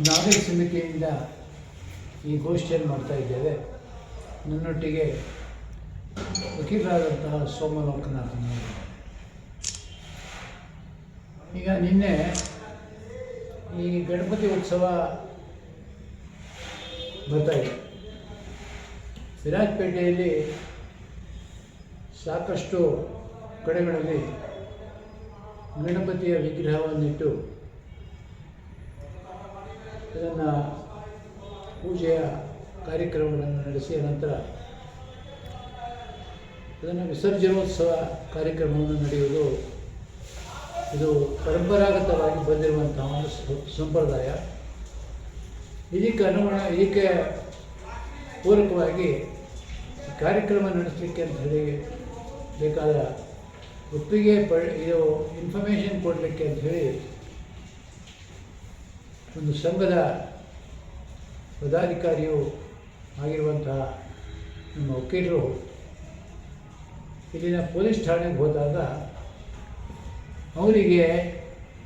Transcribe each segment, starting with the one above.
ನಾಗರಿಕ ಸಮಿತಿಯಿಂದ ಈ ಗೋಷ್ಠಿಯನ್ನು ಮಾಡ್ತಾ ಇದ್ದೇವೆ. ನನ್ನೊಟ್ಟಿಗೆ ವಕೀಲರಾದಂತಹ ಸೋಮ ಲೋಕನಾಥನ್. ಈಗ ನಿನ್ನೆ ಈ ಗಣಪತಿ ಉತ್ಸವ ಬರ್ತಾಯಿದೆ. ವಿರಾಜಪೇಟೆಯಲ್ಲಿ ಸಾಕಷ್ಟು ಕಡೆಗಳಲ್ಲಿ ಗಣಪತಿಯ ವಿಗ್ರಹವನ್ನಿಟ್ಟು ಅದನ್ನು ಪೂಜೆಯ ಕಾರ್ಯಕ್ರಮಗಳನ್ನು ನಡೆಸಿ ನಂತರ ಅದನ್ನು ವಿಸರ್ಜನೋತ್ಸವ ಕಾರ್ಯಕ್ರಮವನ್ನು ನಡೆಯುವುದು ಇದು ಪರಂಪರಾಗತವಾಗಿ ಬಂದಿರುವಂತಹ ಒಂದು ಸಂಪ್ರದಾಯ. ಇದಕ್ಕೆ ಪೂರಕವಾಗಿ ಕಾರ್ಯಕ್ರಮ ನಡೆಸಲಿಕ್ಕೆ ಅಂತ ಹೇಳಿ ಬೇಕಾದ ಒಪ್ಪಿಗೆ ಇದು ಇನ್ಫಾರ್ಮೇಷನ್ ಕೊಡಲಿಕ್ಕೆ ಅಂತ ಹೇಳಿ ಒಂದು ಸಂಘದ ಪದಾಧಿಕಾರಿಯು ಆಗಿರುವಂತಹ ನಮ್ಮ ವಕೀಲರು ಇಲ್ಲಿನ ಪೊಲೀಸ್ ಠಾಣೆಗೆ ಹೋದಾಗ ಅವರಿಗೆ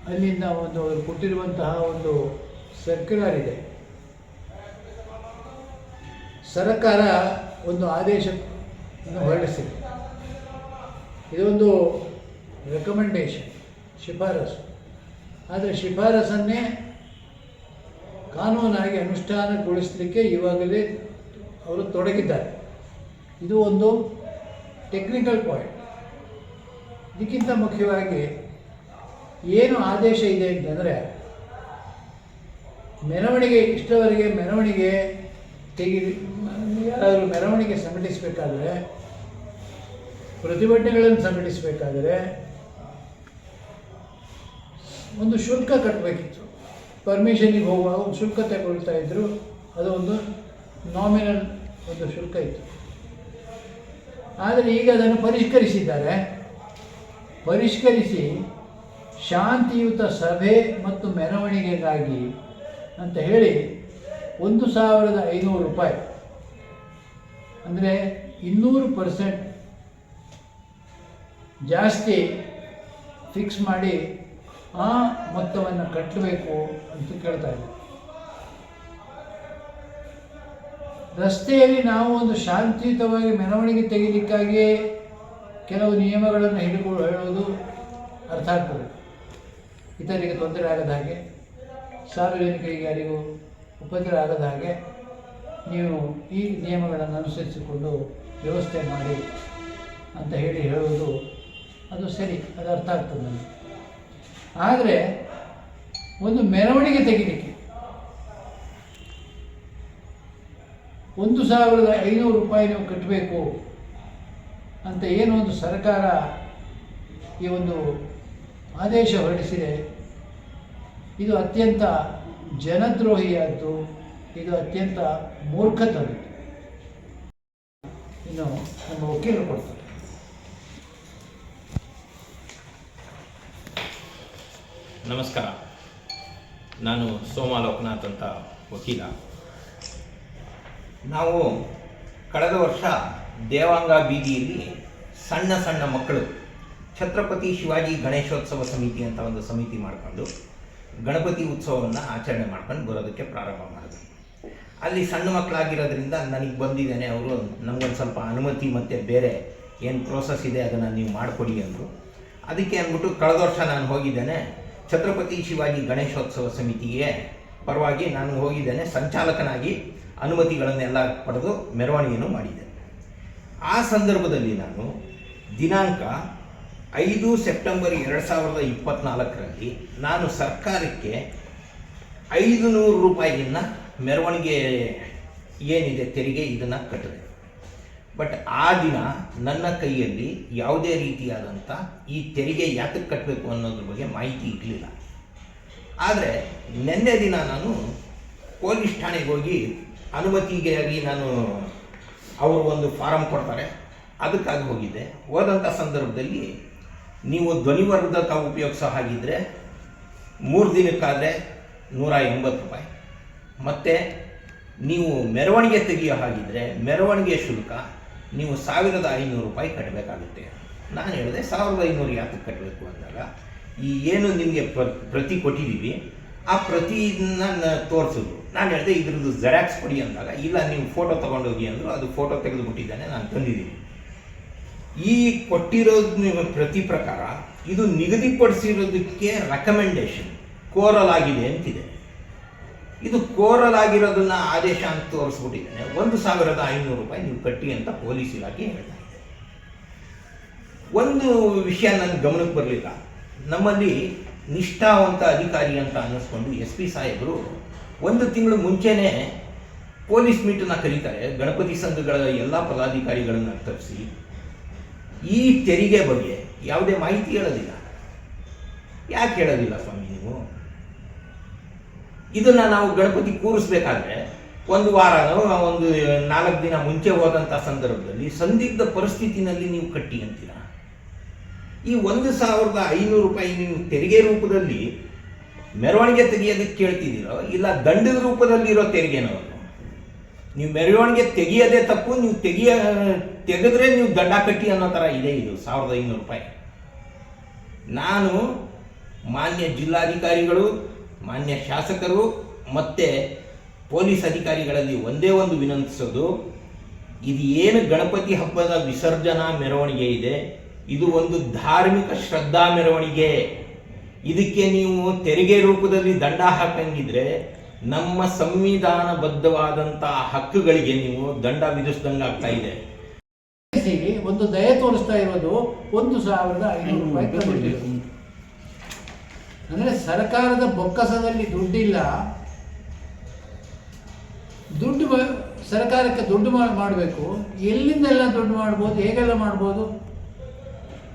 ಅಲ್ಲಿಂದ ಅವರು ಕೊಟ್ಟಿರುವಂತಹ ಒಂದು ಸರ್ಕ್ಯುಲರ್ ಇದೆ. ಸರ್ಕಾರ ಒಂದು ಆದೇಶವನ್ನು ಹೊರಡಿಸಿದೆ. ಇದೊಂದು ರೆಕಮೆಂಡೇಶನ್, ಶಿಫಾರಸು. ಆದರೆ ಶಿಫಾರಸನ್ನೇ ಕಾನೂನಾಗಿ ಅನುಷ್ಠಾನಗೊಳಿಸಲಿಕ್ಕೆ ಇವಾಗಲೇ ಅವರು ತೊಡಗಿದ್ದಾರೆ. ಇದು ಒಂದು ಟೆಕ್ನಿಕಲ್ ಪಾಯಿಂಟ್. ಇದಕ್ಕಿಂತ ಮುಖ್ಯವಾಗಿ ಏನು ಆದೇಶ ಇದೆ ಅಂತಂದರೆ, ಮೆರವಣಿಗೆ ಇಷ್ಟವರೆಗೆ ಮೆರವಣಿಗೆ ಯಾರಾದರೂ ಮೆರವಣಿಗೆ ಸಂಘಟಿಸಬೇಕಾದ್ರೆ, ಪ್ರತಿಭಟನೆಗಳನ್ನು ಸಂಘಟಿಸಬೇಕಾದರೆ ಒಂದು ಶುಲ್ಕ ಕಟ್ಟಬೇಕಿತ್ತು. ಪರ್ಮಿಷನಿಗೆ ಹೋಗುವಾಗ ಒಂದು ಶುಲ್ಕ ತಗೊಳ್ತಾ ಇದ್ದರು. ಅದು ಒಂದು ನಾಮಿನಲ್ ಒಂದು ಶುಲ್ಕ ಇತ್ತು. ಆದರೆ ಈಗ ಅದನ್ನು ಪರಿಷ್ಕರಿಸಿ ಶಾಂತಿಯುತ ಸಭೆ ಮತ್ತು ಮೆರವಣಿಗೆಗಾಗಿ ಅಂತ ಹೇಳಿ 1,500 ರೂಪಾಯಿ, ಅಂದರೆ 200% ಜಾಸ್ತಿ ಫಿಕ್ಸ್ ಮಾಡಿ ಆ ಮೊತ್ತವನ್ನು ಕಟ್ಟಬೇಕು ಅಂತ ಕೇಳ್ತಾ ಇದ್ದಾರೆ. ರಸ್ತೆಯಲ್ಲಿ ನಾವು ಒಂದು ಶಾಂತಿಯುತವಾಗಿ ಮೆರವಣಿಗೆ ತೆಗೆಯಲಿಕ್ಕಾಗಿ ಕೆಲವು ನಿಯಮಗಳನ್ನು ಹೇಳೋದು ಅರ್ಥ ಆಗ್ತದೆ. ಇತರರಿಗೆ ತೊಂದರೆ ಆಗದ ಹಾಗೆ, ಸಾರ್ವಜನಿಕರಿಗೆ ಯಾರಿಗೂ ಉಪದ್ರ ಆಗದ ಹಾಗೆ ನೀವು ಈ ನಿಯಮಗಳನ್ನು ಅನುಸರಿಸಿಕೊಂಡು ವ್ಯವಸ್ಥೆ ಮಾಡಿ ಅಂತ ಹೇಳೋದು ಅದು ಸರಿ, ಅದು ಅರ್ಥ ಆಗ್ತದೆ ನನಗೆ. ಆದರೆ ಒಂದು ಮೆರವಣಿಗೆ ತೆಗಿಲಿಕ್ಕೆ 1,500 ರೂಪಾಯಿ ನೀವು ಕಟ್ಟಬೇಕು ಅಂತ ಏನು ಒಂದು ಸರ್ಕಾರ ಈ ಒಂದು ಆದೇಶ ಹೊರಡಿಸಿದೆ, ಇದು ಅತ್ಯಂತ ಜನದ್ರೋಹಿಯಾದ್ದು, ಇದು ಅತ್ಯಂತ ಮೂರ್ಖತನ. ಇನ್ನು ನಮ್ಮ ವಕೀಲರು ಕೊಡ್ತಾರೆ. ನಮಸ್ಕಾರ, ನಾನು ಸೋಮ ಲೋಕನಾಥ್ ಅಂತ ವಕೀಲ. ನಾವು ಕಳೆದ ವರ್ಷ ದೇವಾಂಗ ಬೀದಿಯಲ್ಲಿ ಸಣ್ಣ ಸಣ್ಣ ಮಕ್ಕಳು ಛತ್ರಪತಿ ಶಿವಾಜಿ ಗಣೇಶೋತ್ಸವ ಸಮಿತಿ ಅಂತ ಒಂದು ಸಮಿತಿ ಮಾಡಿಕೊಂಡು ಗಣಪತಿ ಉತ್ಸವವನ್ನು ಆಚರಣೆ ಮಾಡ್ಕೊಂಡು ಬರೋದಕ್ಕೆ ಪ್ರಾರಂಭ ಮಾಡಿದ್ರು. ಅಲ್ಲಿ ಸಣ್ಣ ಮಕ್ಕಳಾಗಿರೋದ್ರಿಂದ ನನಗೆ ಬಂದಿದ್ದೇನೆ, ಅವರು ನಮಗೊಂದು ಸ್ವಲ್ಪ ಅನುಮತಿ ಮತ್ತು ಬೇರೆ ಏನು ಪ್ರೋಸೆಸ್ ಇದೆ ಅದನ್ನು ನೀವು ಮಾಡಿಕೊಡಿ ಅಂದರು. ಅದಕ್ಕೆ ಅಂದ್ಬಿಟ್ಟು ಕಳೆದ ವರ್ಷ ನಾನು ಹೋಗಿದ್ದೇನೆ, ಛತ್ರಪತಿ ಶಿವಾಜಿ ಗಣೇಶೋತ್ಸವ ಸಮಿತಿಗೆ ಪರವಾಗಿ ನಾನು ಹೋಗಿದ್ದೇನೆ, ಸಂಚಾಲಕನಾಗಿ ಅನುಮತಿಗಳನ್ನೆಲ್ಲ ಪಡೆದು ಮೆರವಣಿಗೆಯನ್ನು ಮಾಡಿದ್ದೆ. ಆ ಸಂದರ್ಭದಲ್ಲಿ ನಾನು ದಿನಾಂಕ 5 ಸೆಪ್ಟೆಂಬರ್ 2024ರಲ್ಲಿ ನಾನು ಸರ್ಕಾರಕ್ಕೆ 500 ರೂಪಾಯಿಯನ್ನು ಮೆರವಣಿಗೆ ಏನಿದೆ ತೆರಿಗೆ ಇದನ್ನು ಕಟ್ಟಿದೆ. ಬಟ್ ಆ ದಿನ ನನ್ನ ಕೈಯಲ್ಲಿ ಯಾವುದೇ ರೀತಿಯಾದಂಥ ಈ ತೆರಿಗೆ ಯಾತಕ್ಕೆ ಕಟ್ಟಬೇಕು ಅನ್ನೋದ್ರ ಬಗ್ಗೆ ಮಾಹಿತಿ ಇರಲಿಲ್ಲ. ಆದರೆ ನಿನ್ನೆ ದಿನ ನಾನು ಪೊಲೀಸ್ ಠಾಣೆಗೆ ಹೋಗಿ ಅನುಮತಿಗಾಗಿ ಅವರು ಒಂದು ಫಾರಮ್ ಕೊಡ್ತಾರೆ, ಅದಕ್ಕಾಗಿ ಹೋಗಿದ್ದೆ. ಹೋದಂಥ ಸಂದರ್ಭದಲ್ಲಿ ನೀವು ಧ್ವನಿವರ್ಧಕ ಉಪಯೋಗಿಸೋ ಹಾಗಿದ್ದರೆ 3 ದಿನಕ್ಕಾದರೆ 180 ರೂಪಾಯಿ, ಮತ್ತು ನೀವು ಮೆರವಣಿಗೆ ತೆಗೆಯೋ ಹಾಗಿದ್ದರೆ ಮೆರವಣಿಗೆ ಶುಲ್ಕ ನೀವು 1,500 ರೂಪಾಯಿ ಕಟ್ಟಬೇಕಾಗುತ್ತೆ. ನಾನು ಹೇಳಿದೆ 1,500 ಯಾತಕ್ಕೆ ಕಟ್ಟಬೇಕು ಅಂದಾಗ, ಈ ಏನು ನಿಮಗೆ ಪ್ರತಿ ಕೊಟ್ಟಿದ್ದೀವಿ ಆ ಪ್ರತಿನ ತೋರಿಸಿದ್ರು. ನಾನು ಹೇಳಿದೆ ಇದ್ರದ್ದು ಜೆರಾಕ್ಸ್ ಕೊಡಿ ಅಂದಾಗ, ಇಲ್ಲ ನೀವು ಫೋಟೋ ತೊಗೊಂಡೋಗಿ ಅಂದರು. ಅದು ಫೋಟೋ ತೆಗೆದುಬಿಟ್ಟಿದ್ದಾನೆ, ನಾನು ತಂದಿದ್ದೀನಿ. ಈ ಕೊಟ್ಟಿರೋದು ಪ್ರತಿ ಪ್ರಕಾರ ಇದು ನಿಗದಿಪಡಿಸಿರೋದಕ್ಕೆ ರೆಕಮೆಂಡೇಶನ್ ಕೋರಲ್ ಆಗಿದೆ ಅಂತಿದೆ. ಇದು ಕೋರಲ್ ಆಗಿರೋದನ್ನ ಆದೇಶ ಅಂತ ತೋರಿಸ್ಬಿಟ್ಟಿದ್ದೇನೆ. 1,500 ರೂಪಾಯಿ ನೀವು ಕಟ್ಟಿ ಅಂತ ಪೊಲೀಸ್ ಇಲಾಖೆ ಹೇಳ್ತಾ ಇದೆ. ಒಂದು ವಿಷಯ ನನ್ನ ಗಮನಕ್ಕೆ ಬರಲಿಲ್ಲ. ನಮ್ಮಲ್ಲಿ ನಿಷ್ಠಾವಂತ ಅಧಿಕಾರಿ ಅಂತ ಅನ್ನಿಸ್ಕೊಂಡು SP ಸಾಹೇಬರು 1 ತಿಂಗಳು ಮುಂಚೆನೇ ಪೊಲೀಸ್ ಮೀಟನ್ನು ಕರೀತಾರೆ. ಗಣಪತಿ ಸಂಘಗಳ ಎಲ್ಲ ಪದಾಧಿಕಾರಿಗಳನ್ನು ತರಿಸಿ ಈ ತೆರಿಗೆ ಬಗ್ಗೆ ಯಾವುದೇ ಮಾಹಿತಿ ಹೇಳೋದಿಲ್ಲ. ಯಾಕೆ ಹೇಳೋದಿಲ್ಲ ಸ್ವಾಮಿ ನೀವು? ಇದನ್ನು ನಾವು ಗಣಪತಿ ಕೂರಿಸ್ಬೇಕಾದ್ರೆ 1 ವಾರನೋ 4 ದಿನ ಮುಂಚೆ ಹೋದಂಥ ಸಂದರ್ಭದಲ್ಲಿ ಸಂದಿಗ್ಧ ಪರಿಸ್ಥಿತಿನಲ್ಲಿ ನೀವು ಕಟ್ಟಿ ಅಂತೀರ. ಈ 1,500 ರೂಪಾಯಿ ನೀವು ತೆರಿಗೆ ರೂಪದಲ್ಲಿ ಮೆರವಣಿಗೆ ತೆಗೆಯೋದಕ್ಕೆ ಕೇಳ್ತಿದ್ದೀರೋ, ಇಲ್ಲ ದಂಡದ ರೂಪದಲ್ಲಿರೋ ತೆರಿಗೆನೋ? ನೀವು ಮೆರವಣಿಗೆ ತೆಗೆಯೋದೇ ತಪ್ಪು, ನೀವು ತೆಗೆದ್ರೆ ನೀವು ದಂಡ ಕಟ್ಟಿ ಅನ್ನೋ ಥರ ಇದೆ ಇದು 1,500 ರೂಪಾಯಿ. ನಾನು ಮಾನ್ಯ ಜಿಲ್ಲಾಧಿಕಾರಿಗಳು, ಮಾನ್ಯ ಶಾಸಕರು ಮತ್ತು ಪೊಲೀಸ್ ಅಧಿಕಾರಿಗಳಲ್ಲಿ ಒಂದೇ ಒಂದು ವಿನಂತಿಸೋದು, ಇದು ಏನು ಗಣಪತಿ ಹಬ್ಬದ ವಿಸರ್ಜನಾ ಮೆರವಣಿಗೆ ಇದೆ, ಇದು ಒಂದು ಧಾರ್ಮಿಕ ಶ್ರದ್ಧಾ ಮೆರವಣಿಗೆ. ಇದಕ್ಕೆ ನೀವು ತೆರಿಗೆ ರೂಪದಲ್ಲಿ ದಂಡ ಹಾಕಂಗಿದ್ರೆ ನಮ್ಮ ಸಂವಿಧಾನಬದ್ಧವಾದಂಥ ಹಕ್ಕುಗಳಿಗೆ ನೀವು ದಂಡ ವಿಧಿಸ್ದಂಗೆ ಆಗ್ತಾ ಇದೆ. ಒಂದು ದಯ ತೋರಿಸ್ತಾ ಇರೋದು 1,500 ರೂಪಾಯಿ ತಂದಿಟ್ಟಿರೋದು. ಅಂದರೆ ಸರ್ಕಾರದ ಬೊಕ್ಕಸದಲ್ಲಿ ದುಡ್ಡಿಲ್ಲ, ಸರ್ಕಾರಕ್ಕೆ ದುಡ್ಡು ಮಾಡಬೇಕು. ಎಲ್ಲಿಂದೆಲ್ಲ ದುಡ್ಡು ಮಾಡ್ಬೋದು, ಹೇಗೆಲ್ಲ ಮಾಡ್ಬೋದು?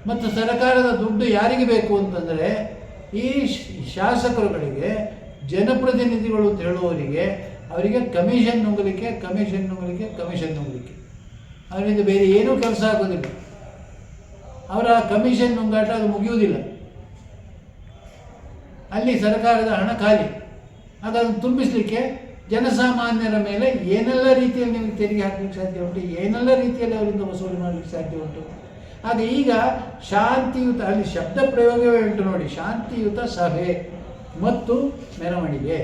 ಮತ್ತು ಸರ್ಕಾರದ ದುಡ್ಡು ಯಾರಿಗೆ ಬೇಕು ಅಂತಂದರೆ ಈ ಶಾಸಕರುಗಳಿಗೆ, ಜನಪ್ರತಿನಿಧಿಗಳು ಅಂತ ಹೇಳುವವರಿಗೆ, ಅವರಿಗೆ ಕಮಿಷನ್ ನುಂಗಲಿಕ್ಕೆ. ಅವರಿಂದ ಬೇರೆ ಏನೂ ಕೆಲಸ ಆಗೋದಿಲ್ಲ. ಅವರ ಕಮಿಷನ್ ನುಂಗಾಟ ಅದು ಮುಗಿಯುವುದಿಲ್ಲ. ಅಲ್ಲಿ ಸರ್ಕಾರದ ಹಣ ಖಾಲಿ. ಆಗ ಅದನ್ನು ತುಂಬಿಸಲಿಕ್ಕೆ ಜನಸಾಮಾನ್ಯರ ಮೇಲೆ ಏನೆಲ್ಲ ರೀತಿಯಲ್ಲಿ ನಿಮಗೆ ತೆರಿಗೆ ಹಾಕಲಿಕ್ಕೆ ಸಾಧ್ಯ ಉಂಟು, ಏನೆಲ್ಲ ರೀತಿಯಲ್ಲಿ ಅವರಿಂದ ವಸೂಲಿ ಮಾಡಲಿಕ್ಕೆ ಸಾಧ್ಯ ಉಂಟು. ಆಗ ಈಗ ಶಾಂತಿಯುತ, ಅಲ್ಲಿ ಶಬ್ದ ಪ್ರಯೋಗವೇ ಉಂಟು ನೋಡಿ, ಶಾಂತಿಯುತ ಸಭೆ ಮತ್ತು ಮೆರವಣಿಗೆ,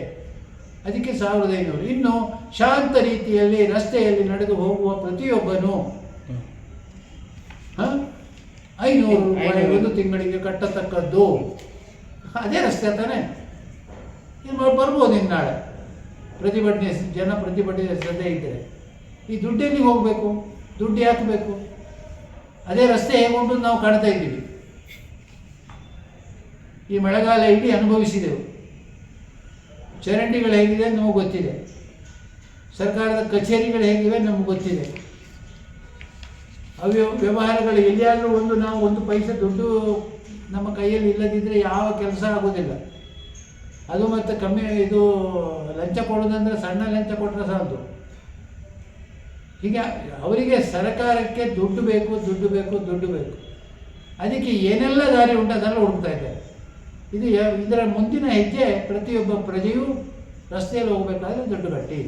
ಅದಕ್ಕೆ 1,500. ಇನ್ನು ಶಾಂತ ರೀತಿಯಲ್ಲಿ ರಸ್ತೆಯಲ್ಲಿ ನಡೆದು ಹೋಗುವ ಪ್ರತಿಯೊಬ್ಬನು 500 ರೂಪಾಯಿ 1 ತಿಂಗಳಿಗೆ ಕಟ್ಟತಕ್ಕದ್ದು. ಅದೇ ರಸ್ತೆ ತಾನೆ, ಬರ್ಬೋದು ಇನ್ನು ನಾಳೆ ಜನ ಪ್ರತಿಭಟನೆ ಶ್ರದ್ಧೆ ಇದ್ದರೆ. ಈ ದುಡ್ಡೆಲ್ಲಿ ಹೋಗಬೇಕು? ದುಡ್ಡು ಯಾಕೆ ಬೇಕು? ಅದೇ ರಸ್ತೆ ಹೇಗುಂಟು ನಾವು ಕಾಣ್ತಾ ಇದ್ದೀವಿ. ಈ ಮಳೆಗಾಲ ಇಡೀ ಅನುಭವಿಸಿದೆವು. ಚರಂಡಿಗಳು ಹೇಗಿದೆ ನಮಗೆ ಗೊತ್ತಿದೆ, ಸರ್ಕಾರದ ಕಚೇರಿಗಳು ಹೇಗಿವೆ ನಮಗೆ ಗೊತ್ತಿದೆ. ವ್ಯವಹಾರಗಳು ಎಲ್ಲಿಯಾದರೂ ನಾವು 1 ಪೈಸೆ ದುಡ್ಡು ನಮ್ಮ ಕೈಯಲ್ಲಿ ಇಲ್ಲದಿದ್ದರೆ ಯಾವ ಕೆಲಸ ಆಗೋದಿಲ್ಲ. ಅದು ಮತ್ತು ಇದು ಲಂಚ ಕೊಡೋದಂದರೆ ಸಣ್ಣ ಲಂಚ ಕೊಟ್ಟರೆ ಸಾಲದು. ಹೀಗೆ ಅವರಿಗೆ ಸರ್ಕಾರಕ್ಕೆ ದುಡ್ಡು ಬೇಕು. ಅದಕ್ಕೆ ಏನೆಲ್ಲ ದಾರಿ ಉಂಟು ಅದೆಲ್ಲ ಹುಡುಕ್ತಾ ಇದ್ದಾರೆ. ಇದರ ಮುಂದಿನ ಹೆಜ್ಜೆ ಪ್ರತಿಯೊಬ್ಬ ಪ್ರಜೆಯೂ ರಸ್ತೆಯಲ್ಲಿ ಹೋಗಬೇಕಾದ್ರೆ ದುಡ್ಡು ಕಟ್ಟಿ.